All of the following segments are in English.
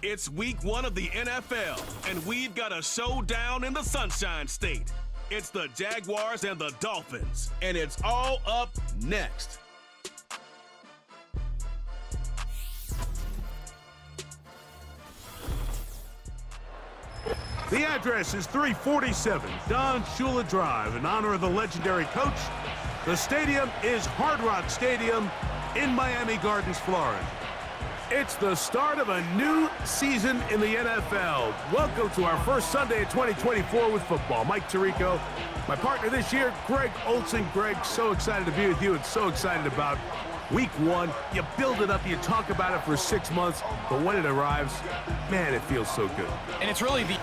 It's week 1 of the NFL, and we've got a showdown in the Sunshine State. It's the Jaguars and the Dolphins, and it's all up next. The address is 347 Don Shula Drive in honor of the legendary coach. The stadium is Hard Rock Stadium in Miami Gardens, Florida. It's the start of a new season in the NFL. Welcome to our first Sunday of 2024 with football. Mike Tirico, my partner this year, Greg Olson. Greg, so excited to be with you and so excited about week 1. You build it up, you talk about it for 6 months, but when it arrives, man, it feels so good. And it's really the...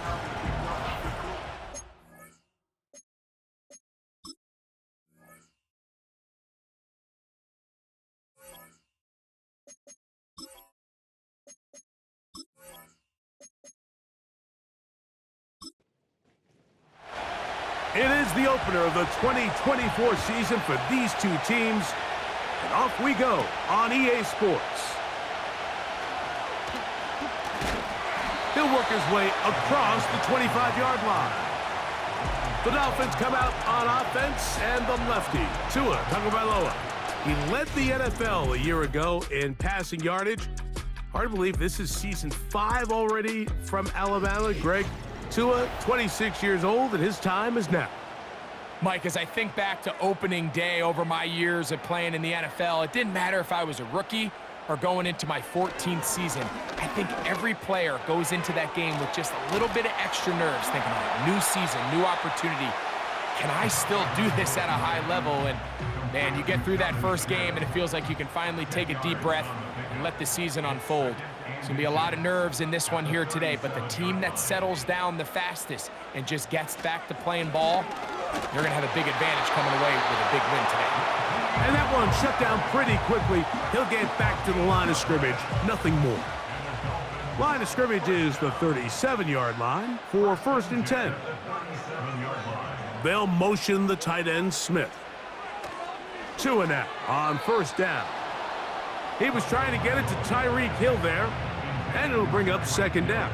It is the opener of the 2024 season for these two teams. And off we go on EA Sports. He'll work his way across the 25-yard line. The Dolphins come out on offense, and the lefty, Tua Tagovailoa. He led the NFL a year ago in passing yardage. Hard to believe this is season 5 already from Alabama. Greg, Tua, 26 years old, and his time is now. Mike, as I think back to opening day over my years of playing in the NFL, it didn't matter if I was a rookie or going into my 14th season. I think every player goes into that game with just a little bit of extra nerves, thinking, new season, new opportunity. Can I still do this at a high level? And, man, you get through that first game, and it feels like you can finally take a deep breath and let the season unfold. There's going to be a lot of nerves in this one here today, but the team that settles down the fastest and just gets back to playing ball, they're going to have a big advantage coming away with a big win today. And that one shut down pretty quickly. He'll get back to the line of scrimmage, nothing more. Line of scrimmage is the 37-yard line for 1st and 10. They'll motion the tight end, Smith. Tua now on 1st down. He was trying to get it to Tyreek Hill there, and it'll bring up 2nd down.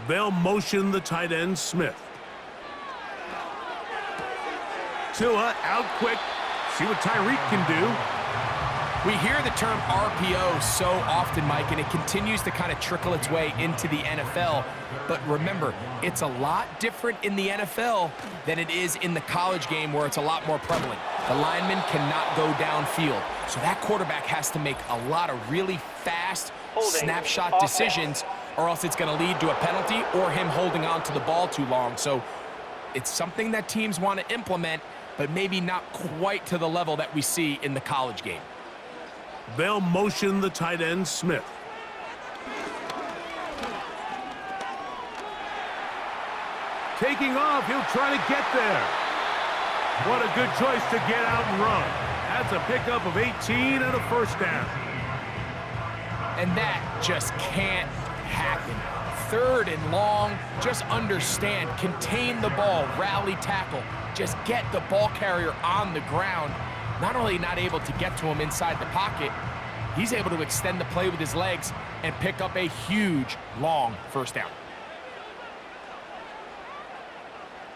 They'll motion the tight end, Smith. Tua out quick. See what Tyreek can do. We hear the term RPO so often, Mike, and it continues to kind of trickle its way into the NFL. But remember, it's a lot different in the NFL than it is in the college game where it's a lot more prevalent. The lineman cannot go downfield, so that quarterback has to make a lot of really fast snapshot decisions, or else it's going to lead to a penalty or him holding on to the ball too long. So it's something that teams want to implement, but maybe not quite to the level that we see in the college game. They'll motion the tight end, Smith. Taking off, he'll try to get there. What a good choice to get out and run. That's a pickup of 18 and a 1st down. And that just can't happen. 3rd and long, just understand, contain the ball, rally tackle, just get the ball carrier on the ground. Not only not able to get to him inside the pocket, he's able to extend the play with his legs and pick up a huge, long 1st down.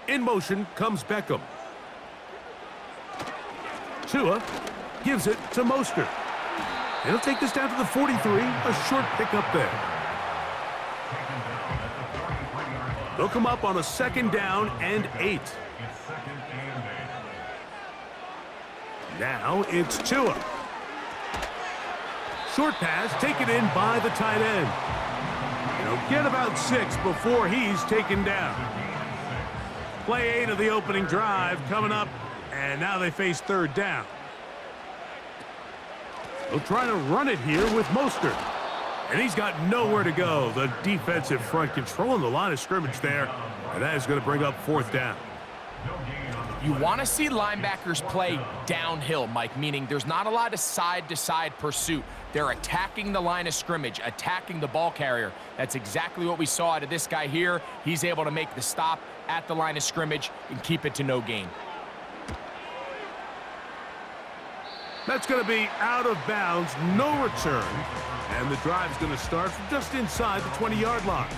In motion comes Beckham. Tua gives it to Mostert. He'll take this down to the 43, a short pickup there. They'll come up on a 2nd down and 8. Now it's Tua. Short pass taken in by the tight end. He'll get about 6 before he's taken down. Play 8 of the opening drive coming up, and now they face 3rd down. They'll try to run it here with Mostert. And he's got nowhere to go. The defensive front controlling the line of scrimmage there, and that is going to bring up 4th down. You want to see linebackers play downhill, Mike, meaning there's not a lot of side-to-side pursuit. They're attacking the line of scrimmage, attacking the ball carrier. That's exactly what we saw out of this guy here. He's able to make the stop at the line of scrimmage and keep it to no gain. That's going to be out of bounds, no return. And the drive's going to start from just inside the 20-yard line.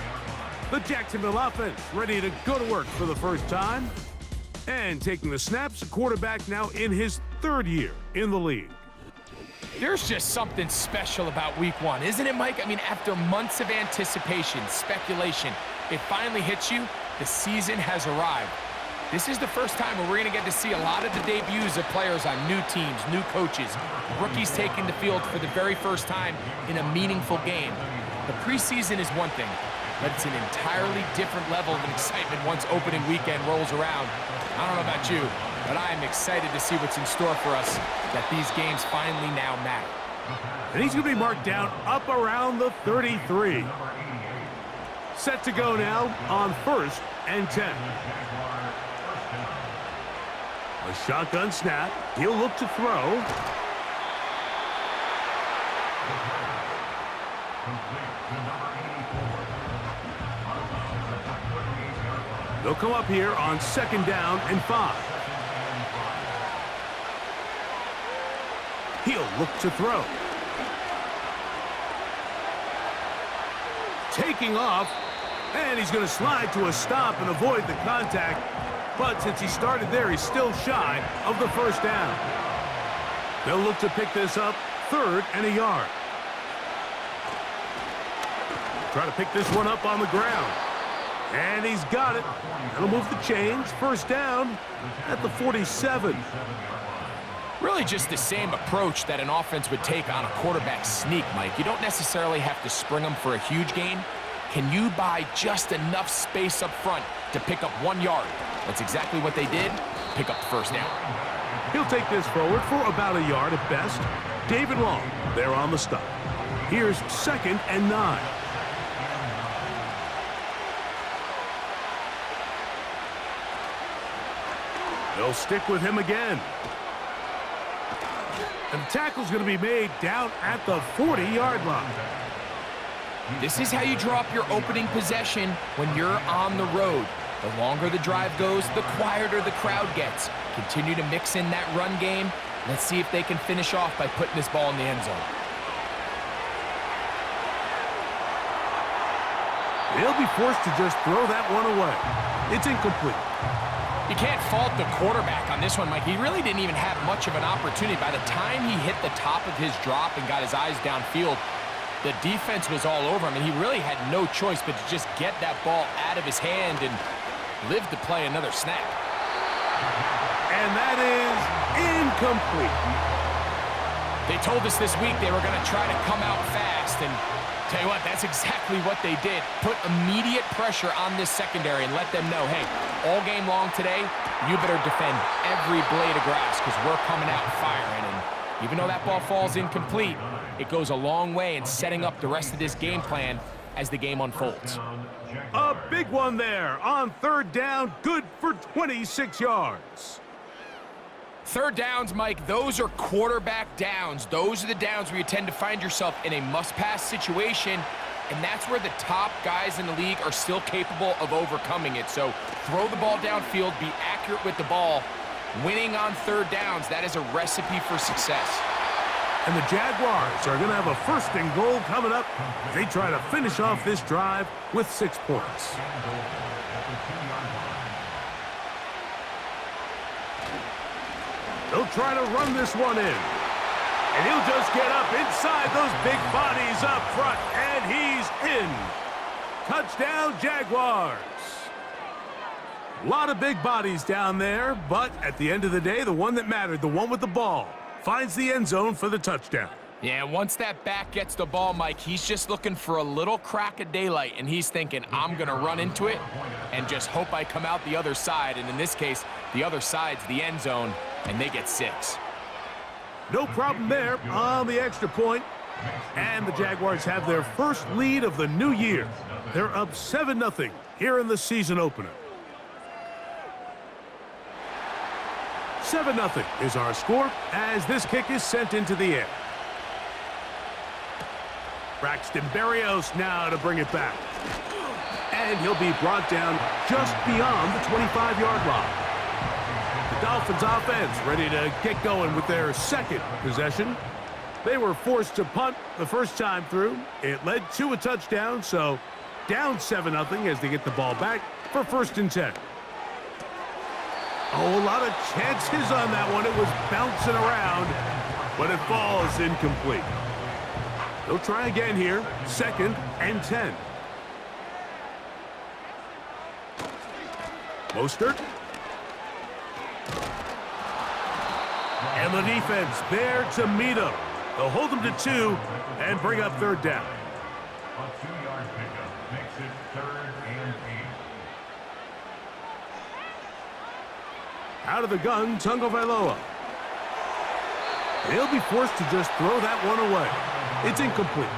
The Jacksonville offense ready to go to work for the first time. And taking the snaps, the quarterback now in his 3rd year in the league. There's just something special about week 1, isn't it, Mike? I mean, after months of anticipation, speculation, it finally hits you. The season has arrived. This is the first time where we're going to get to see a lot of the debuts of players on new teams, new coaches, rookies taking the field for the very first time in a meaningful game. The preseason is one thing, but it's an entirely different level of excitement once opening weekend rolls around. I don't know about you, but I am excited to see what's in store for us, that these games finally now matter. And he's going to be marked down up around the 33. Set to go now on 1st and 10. A shotgun snap. He'll look to throw. They'll come up here on 2nd down and 5. He'll look to throw. Taking off, and he's going to slide to a stop and avoid the contact. But since he started there, he's still shy of the 1st down. They'll look to pick this up 3rd and a yard. Try to pick this one up on the ground. And he's got it. That'll move the chains. 1st down at the 47. Really just the same approach that an offense would take on a quarterback sneak, Mike. You don't necessarily have to spring them for a huge gain. Can you buy just enough space up front to pick up 1 yard? That's exactly what they did. Pick up the 1st down. He'll take this forward for about a yard at best. David Long there on the stop. Here's 2nd and 9. They'll stick with him again. And the tackle's going to be made down at the 40-yard line. This is how you drop your opening possession when you're on the road. The longer the drive goes, the quieter the crowd gets. Continue to mix in that run game. Let's see if they can finish off by putting this ball in the end zone. They'll be forced to just throw that one away. It's incomplete. You can't fault the quarterback on this one, Mike. He really didn't even have much of an opportunity. By the time he hit the top of his drop and got his eyes downfield, the defense was all over him, and he really had no choice but to just get that ball out of his hand and live to play another snap. And that is incomplete. They told us this week they were going to try to come out fast, and tell you what, that's exactly what they did. Put immediate pressure on this secondary and let them know, hey, all game long today, you better defend every blade of grass because we're coming out firing. And even though that ball falls incomplete, it goes a long way in setting up the rest of this game plan as the game unfolds. A big one there on 3rd down, good for 26 yards. 3rd downs, Mike, those are quarterback downs. Those are the downs where you tend to find yourself in a must-pass situation, and that's where the top guys in the league are still capable of overcoming it. So throw the ball downfield, be accurate with the ball. Winning on 3rd downs, that is a recipe for success. And the Jaguars are going to have a 1st and goal coming up. They try to finish off this drive with 6 points. They'll try to run this one in. And he'll just get up inside those big bodies up front. And he's in. Touchdown, Jaguars. A lot of big bodies down there, but at the end of the day, the one that mattered, the one with the ball, finds the end zone for the touchdown. Yeah, once that back gets the ball, Mike, he's just looking for a little crack of daylight, and he's thinking, I'm going to run into it and just hope I come out the other side. And in this case, the other side's the end zone, and they get 6. No problem there on the extra point. And the Jaguars have their first lead of the new year. They're up 7-0 here in the season opener. 7-0 is our score as this kick is sent into the air. Braxton Berrios now to bring it back. And he'll be brought down just beyond the 25-yard line. The Dolphins offense ready to get going with their second possession. They were forced to punt the first time through. It led to a touchdown, so down 7-0 as they get the ball back for 1st and 10. Oh, a lot of chances on that one. It was bouncing around, but it falls incomplete. They'll try again here, 2nd and 10. Mostert. And the defense there to meet him. They'll hold them to 2 and bring up 3rd down. A 2-yard pickup makes it 3rd and 8. Out of the gun, Tagovailoa. He'll be forced to just throw that one away. It's incomplete.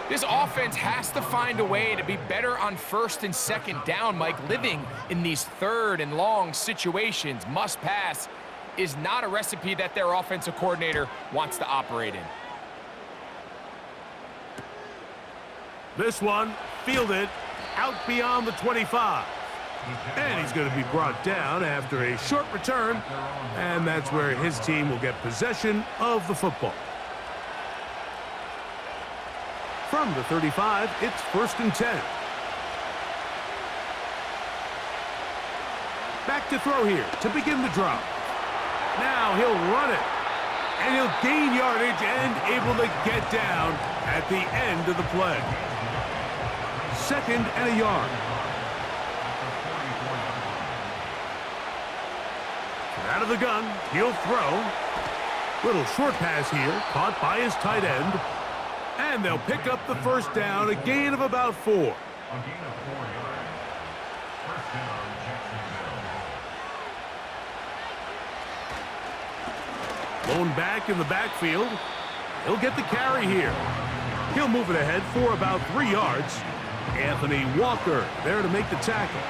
This offense has to find a way to be better on 1st and 2nd down, Mike. Living in these 3rd and long situations, must pass, is not a recipe that their offensive coordinator wants to operate in. This one fielded out beyond the 25. And he's going to be brought down after a short return, and that's where his team will get possession of the football. From the 35, it's 1st and 10. Back to throw here to begin the drive. Now he'll run it, and he'll gain yardage and able to get down at the end of the play. 2nd and a yard. Out of the gun, he'll throw. Little short pass here, caught by his tight end. And they'll pick up the 1st down, a gain of about 4. A gain of 4 yards. 1st down, Jacksonville. Blown back in the backfield. He'll get the carry here. He'll move it ahead for about 3 yards. Anthony Walker there to make the tackle.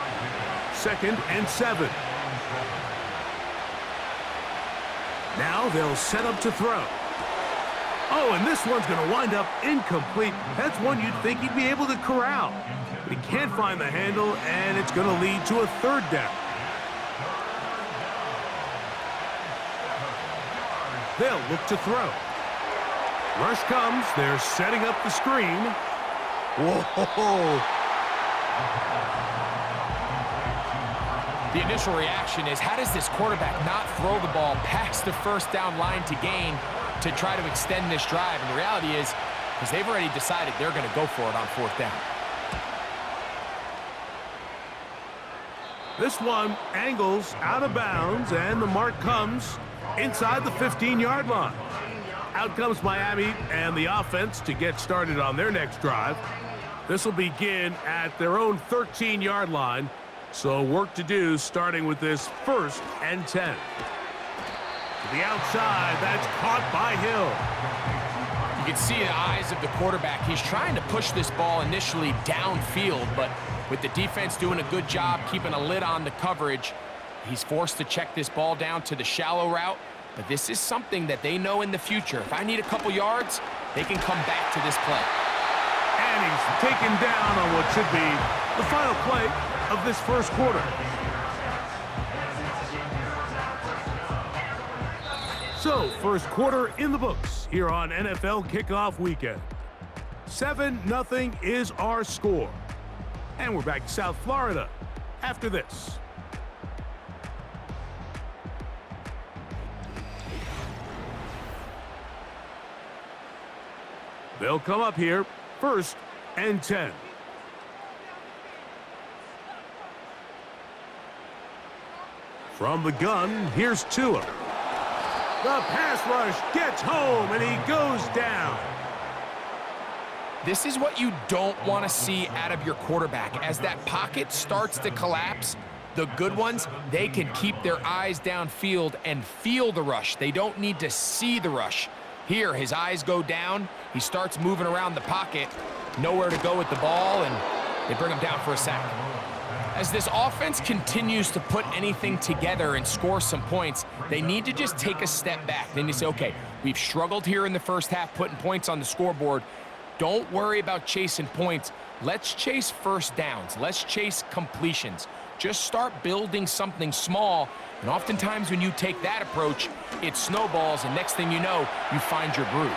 2nd and 7. Now they'll set up to throw. Oh, and this one's going to wind up incomplete. That's one you'd think he'd be able to corral. But he can't find the handle, and it's going to lead to a 3rd down. They'll look to throw. Rush comes. They're setting up the screen. Whoa! The initial reaction is, how does this quarterback not throw the ball past the 1st down line to gain to try to extend this drive? And the reality is, because they've already decided they're going to go for it on 4th down. This one angles out of bounds, and the mark comes inside the 15-yard line. Out comes Miami and the offense to get started on their next drive. This will begin at their own 13-yard line. So work to do starting with this 1st and 10. To the outside, that's caught by Hill. You can see the eyes of the quarterback. He's trying to push this ball initially downfield, but with the defense doing a good job keeping a lid on the coverage, he's forced to check this ball down to the shallow route. But this is something that they know in the future. If I need a couple yards, they can come back to this play. And he's taken down on what should be the final play of this 1st quarter. So, 1st quarter in the books here on NFL Kickoff Weekend. 7-0 is our score. And we're back to South Florida after this. They'll come up here, 1st and 10. From the gun, here's Tua. The pass rush gets home, and he goes down. This is what you don't want to see out of your quarterback. As that pocket starts to collapse, the good ones, they can keep their eyes downfield and feel the rush. They don't need to see the rush. Here, his eyes go down. He starts moving around the pocket. Nowhere to go with the ball, and they bring him down for a sack. As this offense continues to put anything together and score some points, they need to just take a step back. Then you say, okay, we've struggled here in the first half putting points on the scoreboard. Don't worry about chasing points. Let's chase 1st downs. Let's chase completions. Just start building something small, and oftentimes when you take that approach, it snowballs, and next thing you know, you find your groove.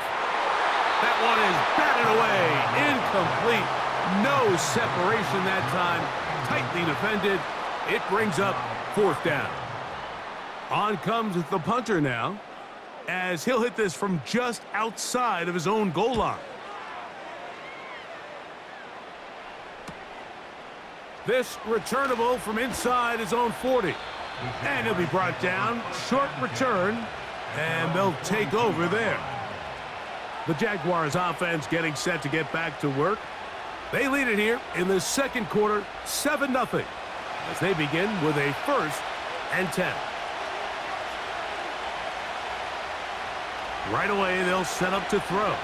That one is batted away. Incomplete. No separation that time. Tightly defended. It brings up 4th down. On comes the punter now, as he'll hit this from just outside of his own goal line. This returnable from inside his own 40. And he'll be brought down. Short return, and they'll take over there. The Jaguars offense getting set to get back to work. They lead it here in the second quarter, 7-0, as they begin with a 1st and 10. Right away, they'll set up to throw.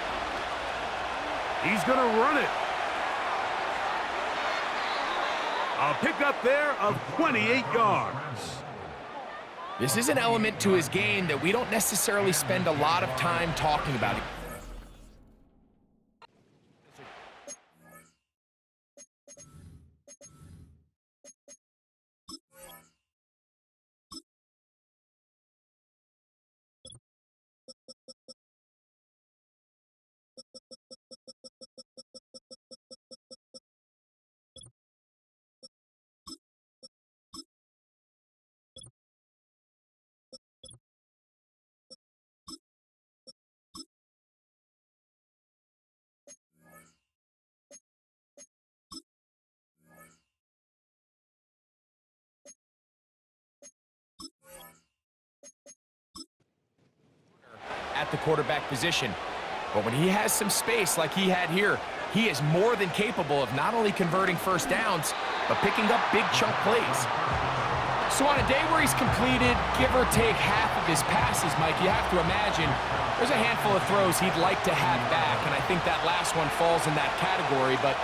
He's going to run it. A pickup there of 28 yards. This is an element to his game that we don't necessarily spend a lot of time talking about. At the quarterback position. But when he has some space like he had here, he is more than capable of not only converting 1st downs, but picking up big chunk plays. So on a day where he's completed, give or take half of his passes, Mike, you have to imagine there's a handful of throws he'd like to have back, and I think that last one falls in that category. But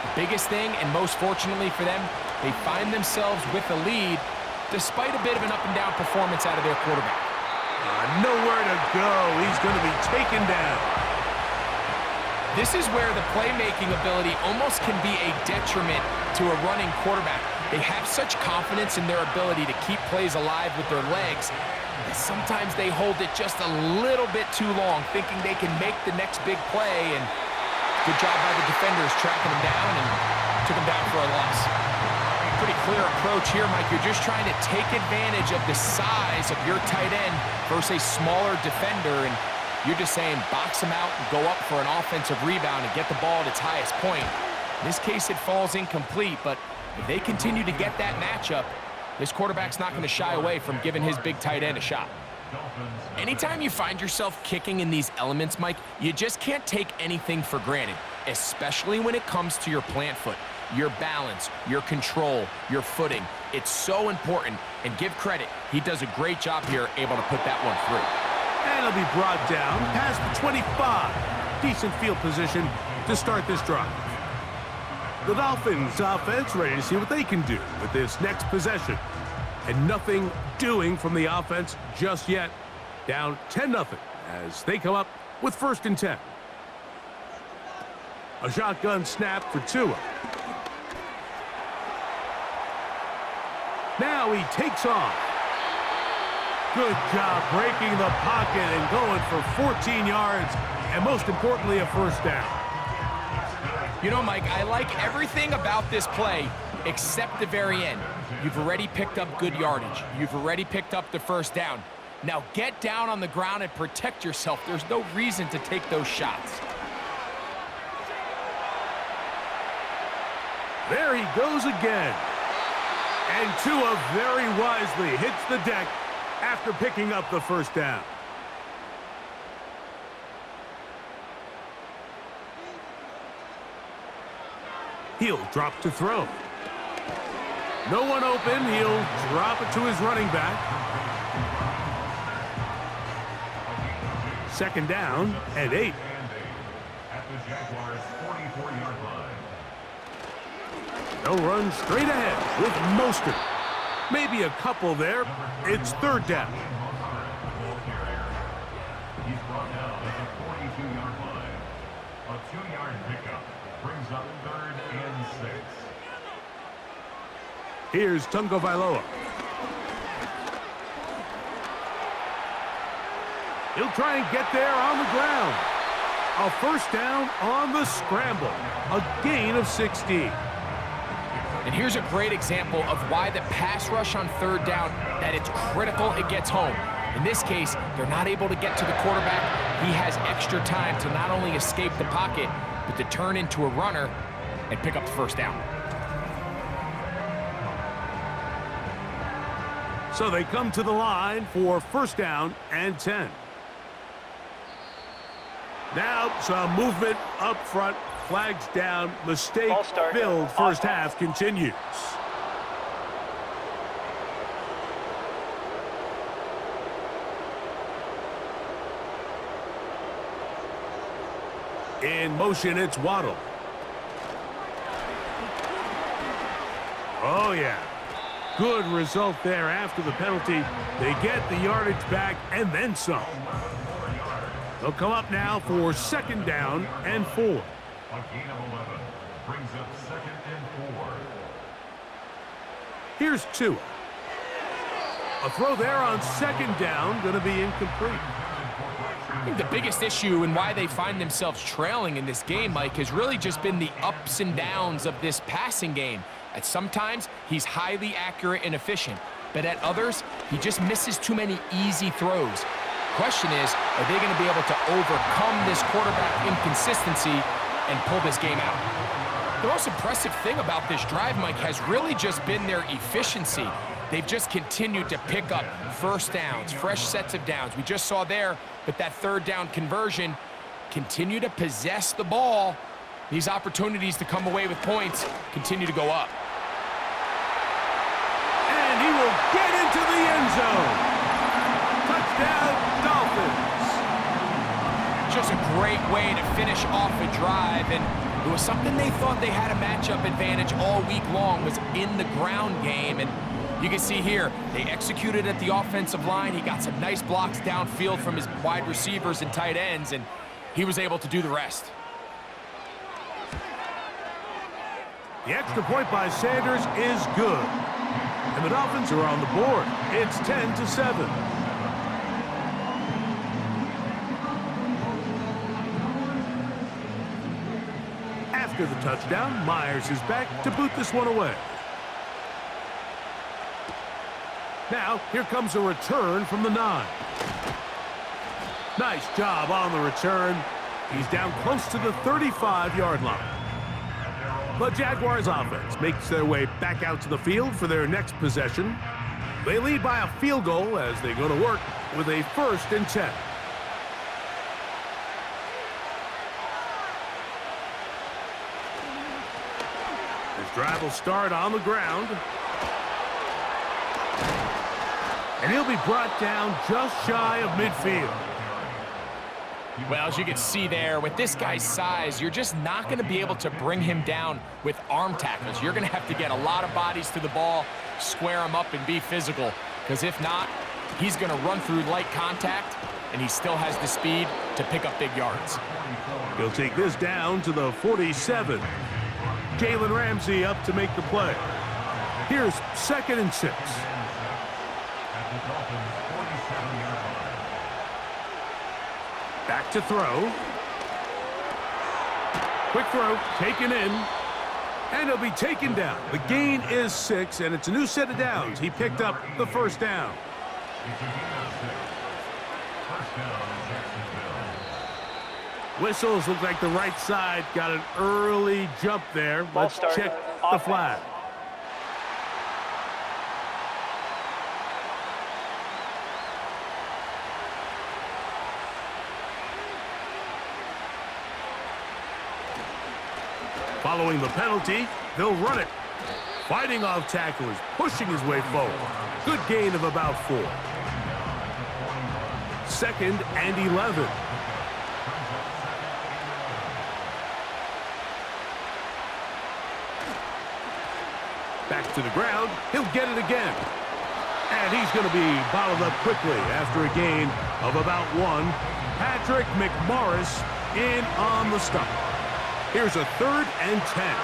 the biggest thing, and most fortunately for them, they find themselves with a lead despite a bit of an up-and-down performance out of their quarterback. Nowhere to go. He's going to be taken down. This is where the playmaking ability almost can be a detriment to a running quarterback. They have such confidence in their ability to keep plays alive with their legs that sometimes they hold it just a little bit too long, thinking they can make the next big play, and good job by the defenders tracking him down and took him down for a loss. Pretty clear approach here, Mike. You're just trying to take advantage of the size of your tight end versus a smaller defender, and you're just saying box him out and go up for an offensive rebound and get the ball at its highest point. In this case, it falls incomplete, but if they continue to get that matchup, this quarterback's not going to shy away from giving his big tight end a shot. Anytime you find yourself kicking in these elements, Mike, you just can't take anything for granted, especially when it comes to your plant foot. Your balance, your control, your footing. It's so important, and give credit. He does a great job here, able to put that one through. And he'll be brought down past the 25. Decent field position to start this drive. The Dolphins offense ready to see what they can do with this next possession. And nothing doing from the offense just yet. Down 10-0 as they come up with 1st and 10. A shotgun snap for Tua. Now he takes off. Good job breaking the pocket and going for 14 yards, and most importantly, a 1st down. You know, Mike, I like everything about this play except the very end. You've already picked up good yardage. You've already picked up the 1st down. Now get down on the ground and protect yourself. There's no reason to take those shots. There he goes again. And Tua very wisely hits the deck after picking up the 1st down. He'll drop to throw. No one open. He'll drop it to his running back. 2nd down and 8. At the Jaguars' 44-yard line. They'll run straight ahead with Mostert. Maybe a couple there. It's 3rd down. He's brought down at the 42-yard line. A 2-yard pickup brings up 3rd and 6. Here's Tungo Vailoa. He'll try and get there on the ground. A first down on the scramble. A gain of 16. And here's a great example of why the pass rush on third down, that it's critical it gets home. In this case, they're not able to get to the quarterback. He has extra time to not only escape the pocket, but to turn into a runner and pick up the first down. So they come to the line for first down and 10. Now some movement up front. Flags down. Mistake-filled first half continues. In motion, it's Waddle. Oh, yeah. Good result there after the penalty. They get the yardage back and then some. They'll come up now for second down and 4. A gain of 11 brings up second and 4. Here's Tua. A throw there on second down, going to be incomplete. I think the biggest issue and why they find themselves trailing in this game, Mike, has really just been the ups and downs of this passing game. At sometimes, he's highly accurate and efficient, but at others, he just misses too many easy throws. Question is, are they going to be able to overcome this quarterback inconsistency and pull this game out? The most impressive thing about this drive, Mike, has really just been their efficiency. They've just continued to pick up first downs, fresh sets of downs. We just saw there, but that third down conversion, continue to possess the ball. These opportunities to come away with points continue to go up. And he will get into the end zone. Touchdown, Dolphins. Just a great way to finish off a drive, and it was something they thought they had a matchup advantage all week long, was in the ground game. And you can see here, they executed at the offensive line. He got some nice blocks downfield from his wide receivers and tight ends, and he was able to do the rest. The extra point by Sanders is good. And the Dolphins are on the board. It's 10-7. After the touchdown, Myers is back to boot this one away. Now, here comes a return from the 9. Nice job on the return. He's down close to the 35-yard line. The Jaguars offense makes their way back out to the field for their next possession. They lead by a field goal as they go to work with a 1st and 10. This drive will start on the ground. And he'll be brought down just shy of midfield. Well, as you can see there, with this guy's size, you're just not going to be able to bring him down with arm tackles. You're going to have to get a lot of bodies to the ball, square him up, and be physical. Because if not, he's going to run through light contact, and he still has the speed to pick up big yards. He'll take this down to the 47. Jalen Ramsey up to make the play. Here's 2nd and 6. Back to throw. Quick throw, taken in. And he'll be taken down. The gain is 6, and it's a new set of downs. He picked up the first down. Whistles look like the right side got an early jump there. Let's check the flag. Following the penalty, they'll run it. Fighting off tacklers, pushing his way forward. Good gain of about 4. 2nd and 11. Back to the ground. He'll get it again. And he's going to be bottled up quickly after a gain of about 1. Patrick McMorris in on the stop. Here's a 3rd and 10.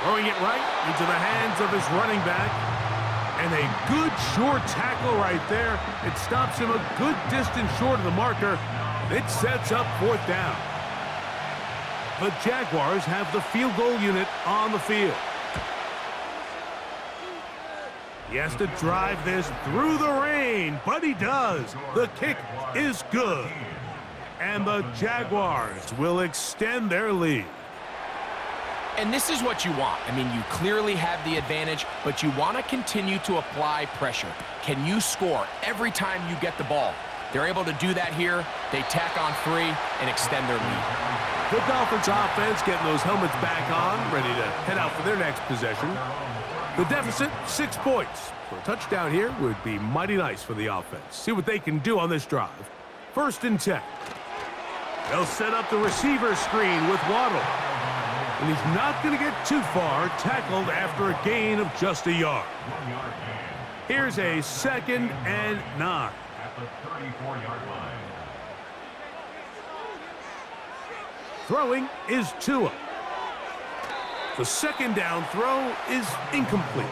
Throwing it right into the hands of his running back. And a good short tackle right there. It stops him a good distance short of the marker. It sets up 4th down. The Jaguars have the field goal unit on the field. He has to drive this through the rain, but he does. The kick is good. And the Jaguars will extend their lead. And this is what you want. I mean, you clearly have the advantage, but you want to continue to apply pressure. Can you score every time you get the ball? They're able to do that here. They tack on 3 and extend their lead. The Dolphins offense getting those helmets back on, ready to head out for their next possession. The deficit, 6 points. For a touchdown here would be mighty nice for the offense. See what they can do on this drive. 1st and 10. They'll set up the receiver screen with Waddle. And he's not going to get too far, tackled after a gain of just a yard. Here's a 2nd and 9. At the 34-yard line. Throwing is Tua. The 2nd down throw is incomplete.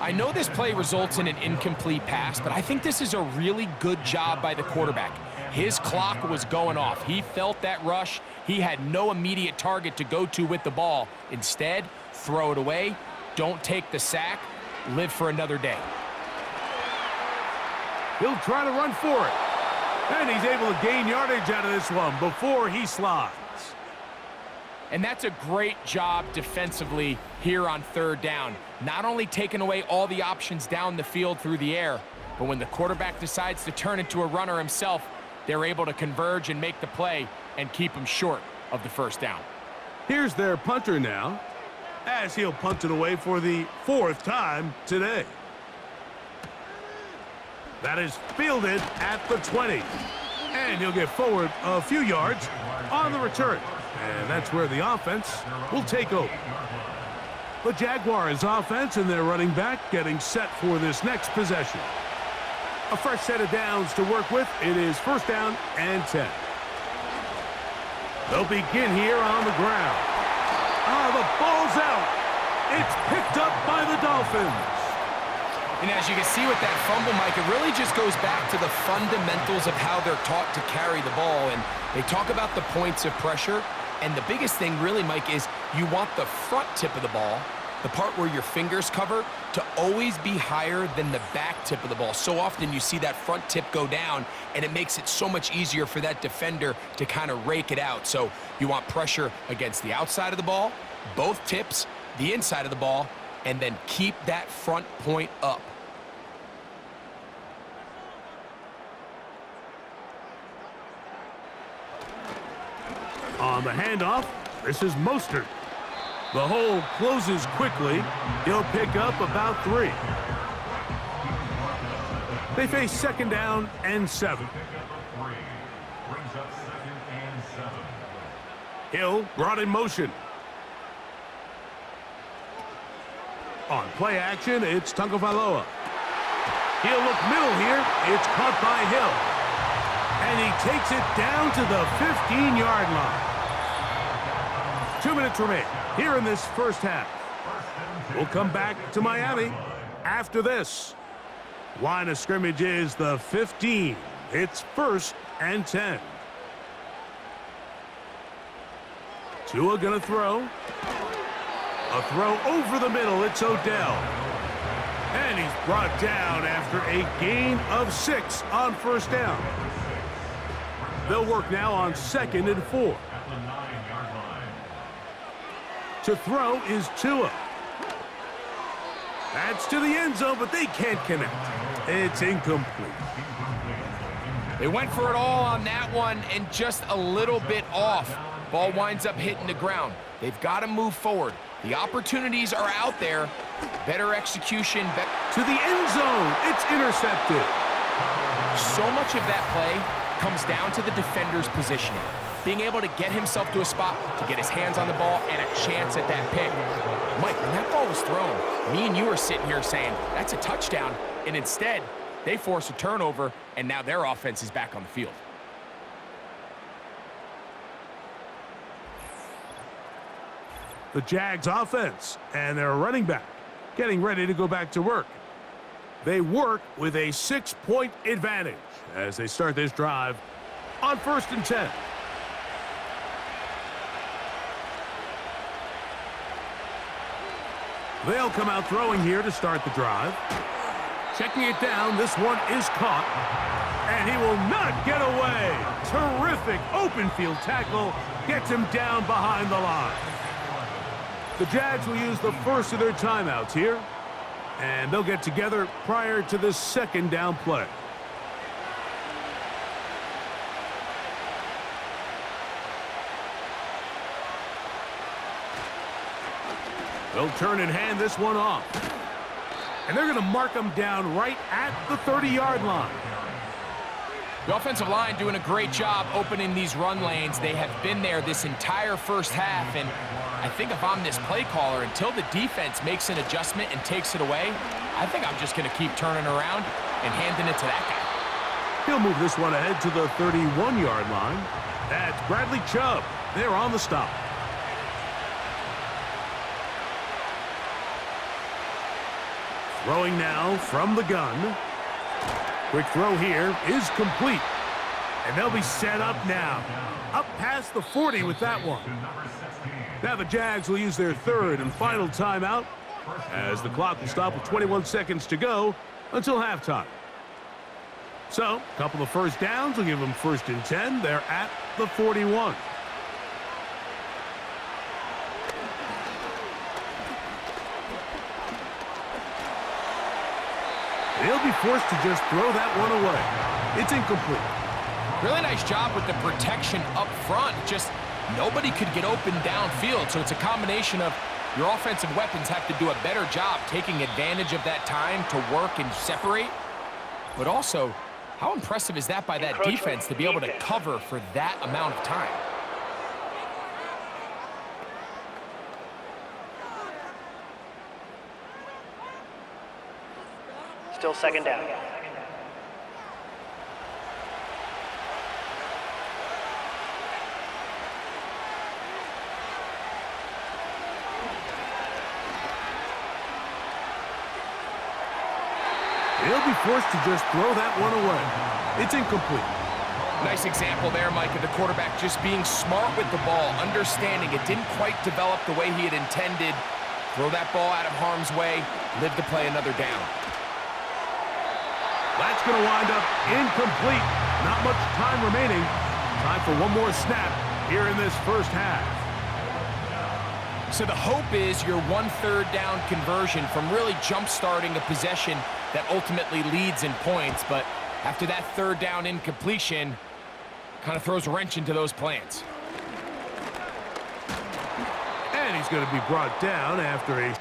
I know this play results in an incomplete pass, but I think this is a really good job by the quarterback. His clock was going off. He felt that rush. He had no immediate target to go to with the ball. Instead, throw it away. Don't take the sack. Live for another day. He'll try to run for it. And he's able to gain yardage out of this one before he slides. And that's a great job defensively here on 3rd down. Not only taking away all the options down the field through the air, but when the quarterback decides to turn into a runner himself, they're able to converge and make the play and keep him short of the 1st down. Here's their punter now, as he'll punt it away for the 4th time today. That is fielded at the 20. And he'll get forward a few yards on the return. And that's where the offense will take over. The Jaguars offense and their running back getting set for this next possession. A fresh set of downs to work with. It is 1st down and 10. They'll begin here on the ground. The ball's out. It's picked up by the Dolphins. And as you can see with that fumble, Mike, it really just goes back to the fundamentals of how they're taught to carry the ball. And they talk about the points of pressure. And the biggest thing really, Mike, is you want the front tip of the ball, the part where your fingers cover, to always be higher than the back tip of the ball. So often you see that front tip go down, and it makes it so much easier for that defender to kind of rake it out. So you want pressure against the outside of the ball, both tips, the inside of the ball, and then keep that front point up. On the handoff, this is Mostert. The hole closes quickly. He'll pick up about 3. They face 2nd down and 7. Hill brought in motion. On play action, it's Tagovailoa. He'll look middle here. It's caught by Hill. And he takes it down to the 15-yard line. 2 minutes remain here in this 1st half. We'll come back to Miami after this. Line of scrimmage is the 15. It's 1st and 10. Tua gonna throw. A throw over the middle. It's Odell. And he's brought down after a gain of 6 on 1st down. They'll work now on 2nd and 4. To throw is Tua. That's to the end zone, but they can't connect. It's incomplete. They went for it all on that one and just a little bit off. Ball winds up hitting the ground. They've got to move forward. The opportunities are out there. Better execution. To the end zone. It's intercepted. So much of that play comes down to the defender's positioning. Being able to get himself to a spot, to get his hands on the ball, and a chance at that pick. Mike, when that ball was thrown, me and you are sitting here saying, that's a touchdown. And instead, they force a turnover, and now their offense is back on the field. The Jags offense and their running back getting ready to go back to work. They work with a 6-point advantage as they start this drive on 1st and 10. They'll come out throwing here to start the drive. Checking it down, this one is caught, and he will not get away. Terrific open field tackle gets him down behind the line. The Jags will use the first of their timeouts here, and they'll get together prior to the 2nd down play. They'll turn and hand this one off. And they're going to mark them down right at the 30-yard line. The offensive line doing a great job opening these run lanes. They have been there this entire first half, and I think if I'm this play caller, until the defense makes an adjustment and takes it away, I think I'm just going to keep turning around and handing it to that guy. He'll move this one ahead to the 31-yard line. That's Bradley Chubb. They're on the stop. Throwing now from the gun. Quick throw here is complete. And they'll be set up now. Up past the 40 with that one. Now the Jags will use their 3rd and final timeout as the clock will stop with 21 seconds to go until halftime. So, a couple of first downs will give them 1st and 10. They're at the 41. They'll be forced to just throw that one away. It's incomplete. Really nice job with the protection up front. Just nobody could get open downfield, so it's a combination of your offensive weapons have to do a better job taking advantage of that time to work and separate. But also, how impressive is that by that defense to be able to cover for that amount of time? Still 2nd down. They'll be forced to just throw that one away. It's incomplete. Nice example there, Mike, of the quarterback just being smart with the ball, understanding it didn't quite develop the way he had intended. Throw that ball out of harm's way, live to play another down. That's going to wind up incomplete. Not much time remaining. Time for one more snap here in this first half. So the hope is your 1/3 down conversion from really jump-starting a possession that ultimately leads in points. But after that 3rd down incompletion, kind of throws a wrench into those plans. And he's going to be brought down after a